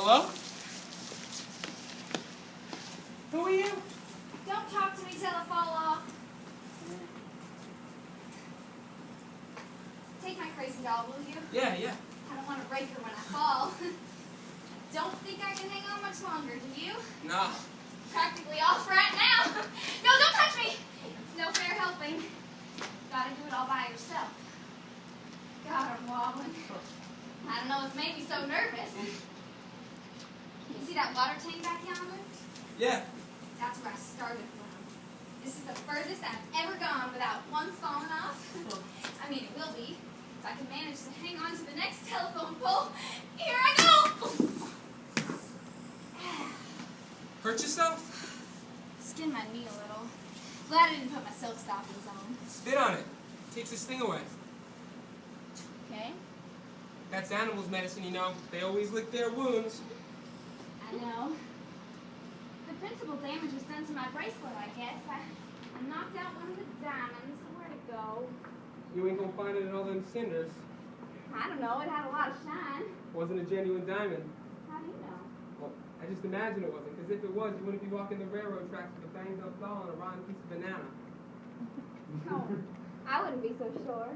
Hello? Who are you? Don't talk to me till I fall off. Take my crazy doll, will you? Yeah, yeah. I don't want to break her when I fall. Don't think I can hang on much longer, do you? No. Practically off right now. No, don't touch me. It's no fair helping. Gotta do it all by yourself. God, I'm wobbling. I don't know what's made me so nervous. You see that water tank back yonder? Yeah. That's where I started from. This is the furthest I've ever gone without once falling off. I mean, it will be. If I can manage to hang on to the next telephone pole. Here I go! Hurt yourself? Skinned my knee a little. Glad I didn't put my silk stockings on. Spit on it. Takes the sting away. Okay? That's animals' medicine, you know. They always lick their wounds. I know. The principal damage was done to my bracelet, I guess. I knocked out one of the diamonds. Where'd it go? You ain't gonna find it in all them cinders. I don't know. It had a lot of shine. Wasn't a genuine diamond. How do you know? Well, I just imagine it wasn't, because if it was, you wouldn't be walking the railroad tracks with a banged up doll and a rotten piece of banana. Oh, I wouldn't be so sure.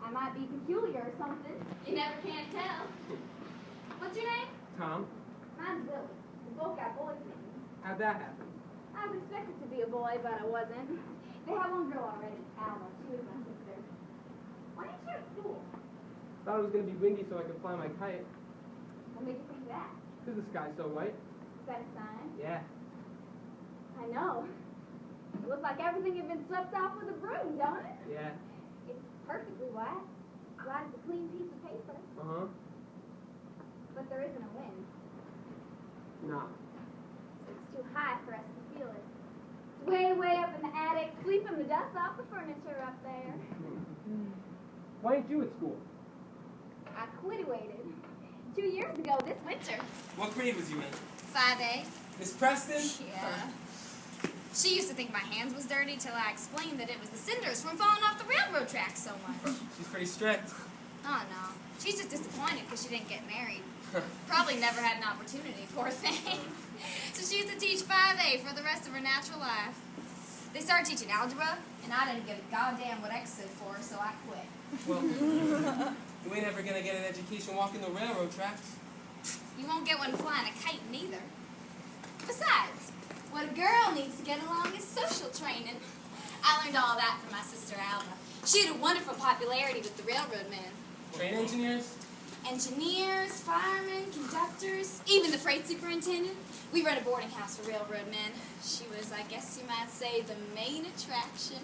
I might be peculiar or something. You never can tell. What's your name? Tom, Mine's Willie. We both got boys' names. how'd that happen? I was expected to be a boy, but I wasn't. They had one girl already, Alma. She was my sister. Why didn't you go to school? Thought it was gonna be windy so I could fly my kite. What made you think that? Because the sky's so white. Is that a sign? Yeah. I know. It looks like everything had been swept off with a broom, don't it? Yeah. It's perfectly white. White as a clean piece of paper. Uh-huh. But there isn't a wind. No. So it's too high for us to feel it. It's way, way up in the attic, sweeping the dust off the furniture up there. Why ain't you at school? I quit-waited 2 years ago this winter. What grade was you in? 5A. Miss Preston? Yeah. She used to think my hands was dirty till I explained that it was the cinders from falling off the railroad tracks so much. She's pretty strict. Oh, no. She's just disappointed because she didn't get married. Probably never had an opportunity, poor thing. So she used to teach 5A for the rest of her natural life. They started teaching algebra, and I didn't get a goddamn what X stood for, so I quit. Well, you ain't ever gonna get an education walking the railroad tracks. You won't get one flying a kite neither. Besides, what a girl needs to get along is social training. I learned all that from my sister Alma. She had a wonderful popularity with the railroad men. Train engineers? Engineers, firemen, conductors, even the freight superintendent. We run a boarding house for railroad men. She was, I guess you might say, the main attraction.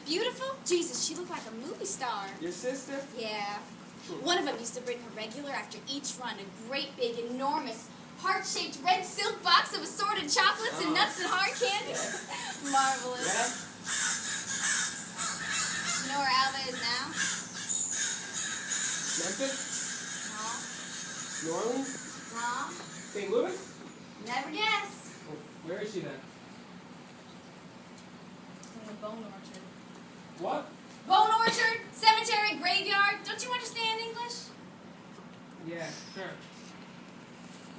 Beautiful? Jesus, she looked like a movie star. Your sister? Yeah. One of them used to bring her regular after each run a great big, enormous, heart-shaped red silk box of assorted chocolates and nuts and hard candy. Marvelous. Yeah? You know where Alva is now? Memphis? No. New Orleans? No. St. Louis? Never guess. Oh, where is she then? In the bone orchard. What? Bone orchard, cemetery, graveyard. Don't you understand English? Yeah, sure.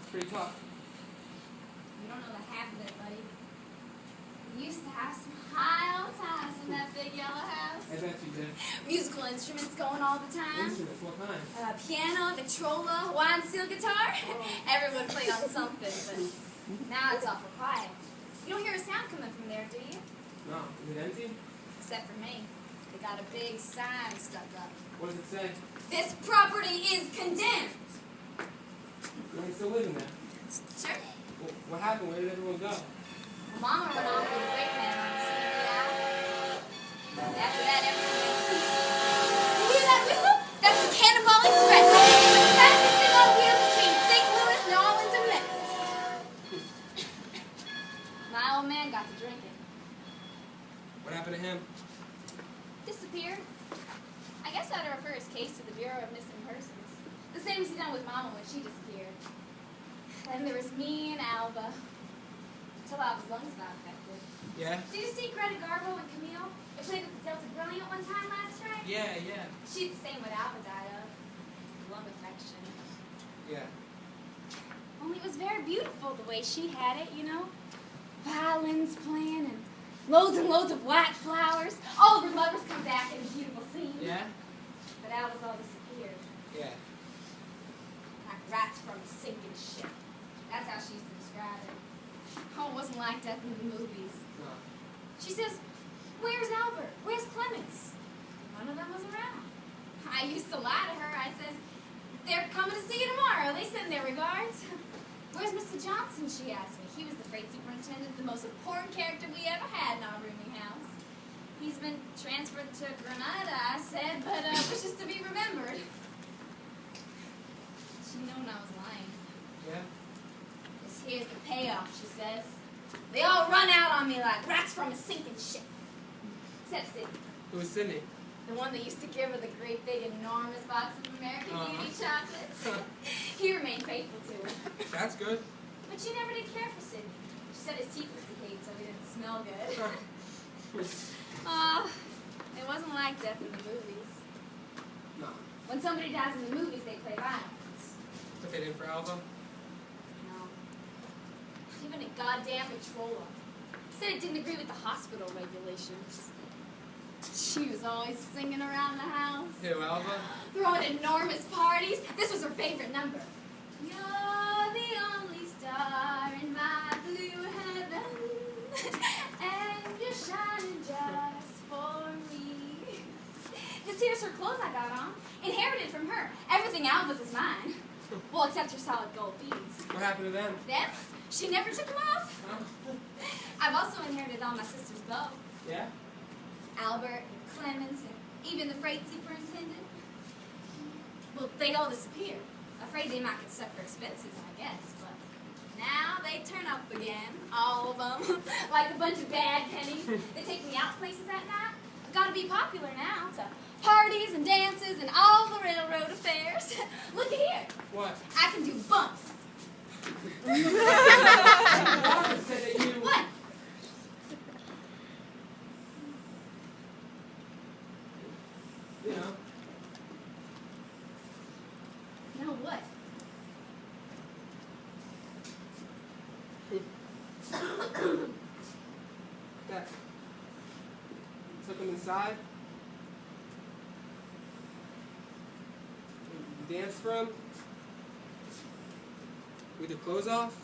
It's pretty tough. You don't know the half of it, buddy. We used to have some high old times in that big yellow house. I bet you did. Musical instruments going all the time. Instruments, what kind? Piano, Victrola, Hawaiian steel guitar. Everyone played on something, but now it's awful quiet. You don't hear a sound coming from there, do you? No. Is it empty? Except for me. They got a big sign stuck up. What does it say? This property is condemned. You ain't still living there. Sure. Well, what happened? Where did everyone go? Mama went off with a brakeman on the After that, everyone went to peace. You hear that whistle? That's the Cannonball Express. The fastest thing on wheels between St. Louis, New Orleans, and Memphis. My old man got to drinking. What happened to him? Disappeared. I guess I ought to refer his case to the Bureau of Missing Persons. The same as he done with Mama when she disappeared. Then there was me and Alva. Till Alva's lungs got affected. Yeah? Did you see Greta Garbo and Camille? They played with the Delta Brilliant one time last strike? Yeah, yeah. She's the same what Alva died of. Lung infection. Yeah. Only it was very beautiful the way she had it, you know? Violins playing and loads of white flowers. All of her lovers come back in a beautiful scene. Yeah? But Alice all disappeared. Yeah. Like rats from a sinking ship. That's how she used to describe it. Oh, it wasn't like that in the movies. No. She says, "Where's Albert? Where's Clemens?" None of them was around. I used to lie to her. I says, "They're coming to see you tomorrow. They send their regards." "Where's Mr. Johnson?" she asked me. He was the freight superintendent, the most important character we ever had in our rooming house. "He's been transferred to Granada," I said, "but wishes to be remembered." She known I was lying. Yeah? "Here's the payoff," she says. "They all run out on me like rats from a sinking ship." Except Sidney. Who was Sydney? The one that used to give her the great big enormous box of American Beauty chocolates. He remained faithful to her. That's good. But she never did care for Sidney. She said his teeth was decayed so he didn't smell good. It wasn't like that in the movies. No. When somebody dies in the movies, they play violence. But they didn't for Alva? No. Even a goddamn patroller. Said it didn't agree with the hospital regulations. She was always singing around the house. Who, Alva? Throwing enormous parties. This was her favorite number. "You're the only star in my blue heaven, and you're shining just for me." This here's her clothes I got on. Inherited from her. Everything Alva's is mine. Well, except her solid gold beads. What happened to them? Them? She never took them off. Huh? I've also inherited all my sister's beaux. Yeah? Albert and Clemens and even the freight superintendent. Well, they all disappeared. Afraid they might get stuck for expenses, I guess, but now they turn up again, all of them, like a bunch of bad pennies. They take me out places at night. I've got to be popular now, to parties and dances and all the railroad affairs. Look at here. What? I can do bumps. Barbara said that you... What? You know. No, what? That. Took them inside. You danced for them. With your clothes off.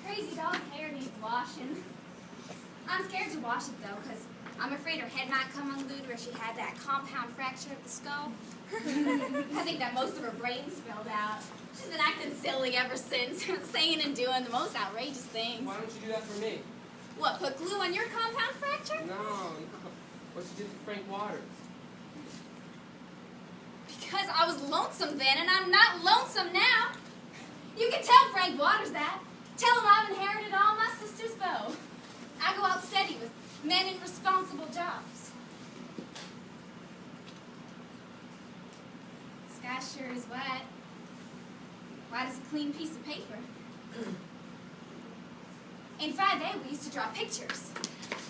Crazy doll's hair needs washing. I'm scared to wash it, though, because I'm afraid her head might come unglued where she had that compound fracture of the skull. I think that most of her brain spilled out. She's been acting silly ever since, saying and doing the most outrageous things. Why don't you do that for me? What, put glue on your compound fracture? No. What you did for Frank Waters. Because I was lonesome then, and I'm not lonesome now. You can tell Frank Waters that. Tell him I've inherited all my sister's beaux. I go out steady with men in responsible jobs. Sky sure is white. White as a clean piece of paper. In 5A, we used to draw pictures.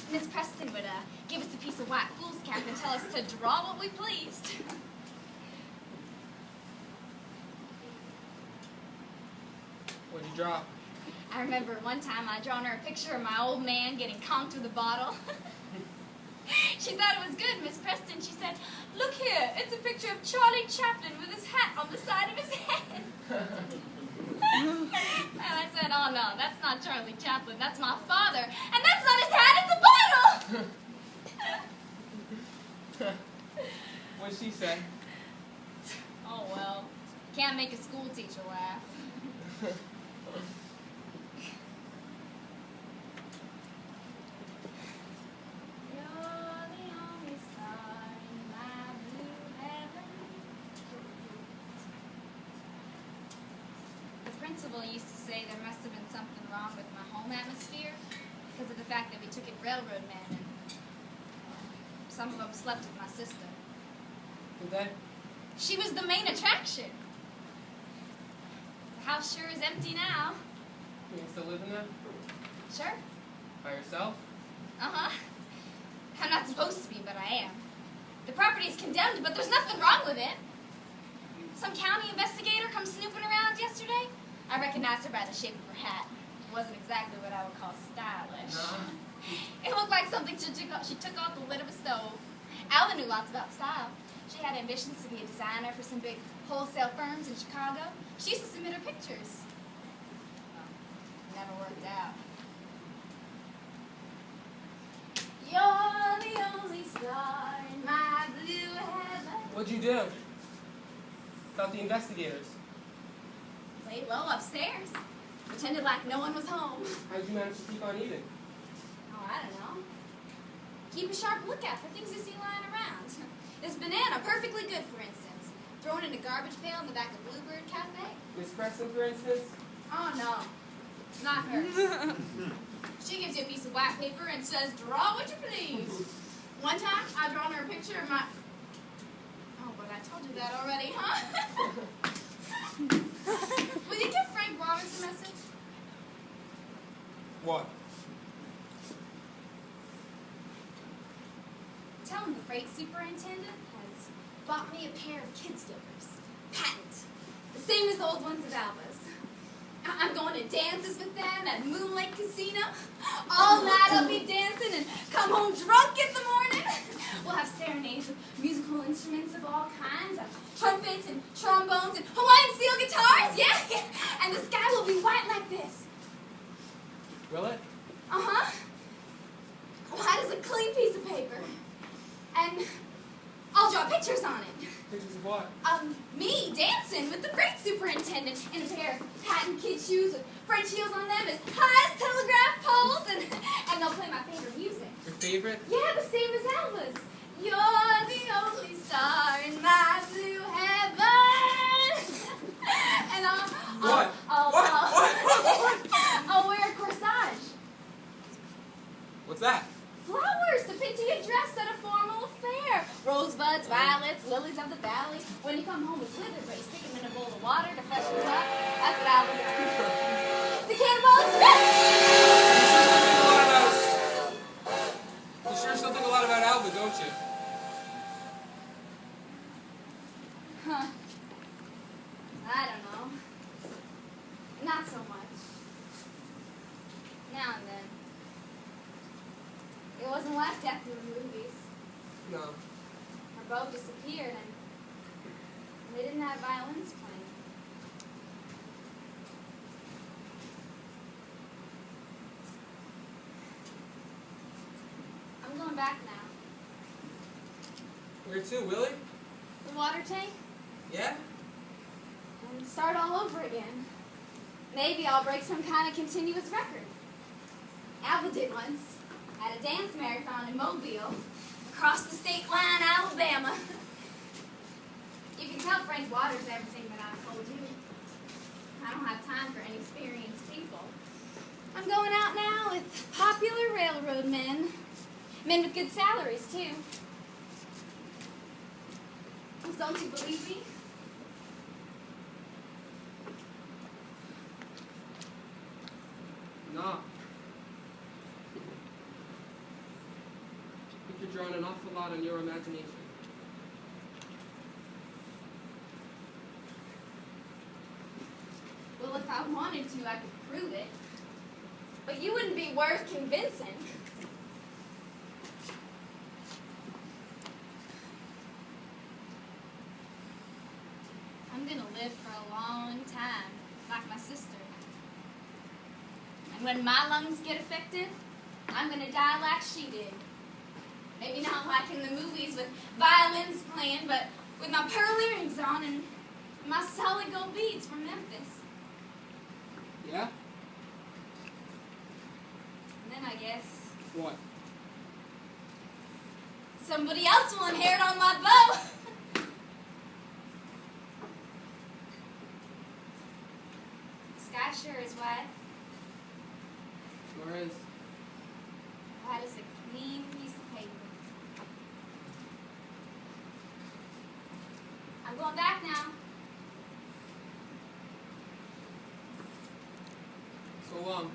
Miss Preston would give us a piece of white foolscap and tell us to draw what we pleased. What'd you draw? I remember one time I drawn her a picture of my old man getting conked with a bottle. She thought it was good, Miss Preston. She said, "Look here, it's a picture of Charlie Chaplin with his hat on the side of his head." And I said, "Oh no, that's not Charlie Chaplin, that's my father. And that's not his hat, it's a bottle!" What'd she say? Oh well, can't make a school teacher laugh. The principal used to say there must have been something wrong with my home atmosphere because of the fact that we took in railroad men and some of them slept with my sister. Did they? She was the main attraction. The house sure is empty now. You still live in there? Sure. By yourself? Uh-huh. I'm not supposed to be, but I am. The property is condemned, but there's nothing wrong with it. Some county investigator come snooping around yesterday. I recognized her by the shape of her hat. It wasn't exactly what I would call stylish. It looked like something she took off the lid of a stove. Alva knew lots about style. She had ambitions to be a designer for some big wholesale firms in Chicago. She used to submit her pictures. Well, never worked out. You're the only star in my blue heaven. What'd you do? About the investigators. Laid low upstairs. Pretended like no one was home. How'd you manage to keep on eating? Oh, I don't know. Keep a sharp lookout for things you see lying around. This banana, perfectly good, for instance. Thrown in a garbage pail in the back of Bluebird Cafe. Miss Preston, for instance? Oh, no. Not her. She gives you a piece of white paper and says, draw what you please. One time, I drawn her a picture of my... Oh, but I told you that already, huh? Will you give Frank Roberts a message? What? Tell him the freight superintendent has bought me a pair of kid slippers. Patent. The same as the old ones at Alva's. I'm going to dances with them at Moonlight Casino. All night I'll be dancing and come home drunk in the morning. We'll have serenades with musical instruments of all kinds, trumpets and trombones and Hawaiian steel guitars, yeah. And the sky will be white like this. Will it? Uh-huh. White as a clean piece of paper. And I'll draw pictures on it. Pictures of what? Me dancing with the freight superintendent in a pair of patent kid shoes with French heels on them as high as telegraph poles, and they'll play my favorite music. Your favorite? Yeah, the same as Alva's. You're the only star in my blue heaven. And I'll wear a corsage. What's that? Flowers to pin to your dress at a formal affair. Rosebuds, violets, lilies of the valley. When you come home with Slitherberry, stick them in a bowl of water to freshen you up. That's what I'll do. The Cannonball Express! You sure still think a lot about Alva, don't you? Huh. I don't know. Not so much. Now and then. It wasn't like death in the movies. No. Our boat disappeared and they didn't have violins playing. I'm going back now. Where to, Willie? The water tank? Yeah? And start all over again. Maybe I'll break some kind of continuous record. Alva did once. At a dance marathon in Mobile, across the state line, Alabama. You can tell Frank Waters everything that I've told you. I don't have time for inexperienced people. I'm going out now with popular railroad men. Men with good salaries, too. Don't you believe me? No. You're drawing an awful lot on your imagination. Well, if I wanted to, I could prove it. But you wouldn't be worth convincing. I'm gonna live for a long time, like my sister. And when my lungs get affected, I'm gonna die like she did. Maybe not like in the movies with violins playing, but with my pearl earrings on and my solid gold beads from Memphis. Yeah? And then I guess What? somebody else will inherit on my boat. The sky sure is white. Sure is. White as a clean piece of paper. I'm going back now. So long.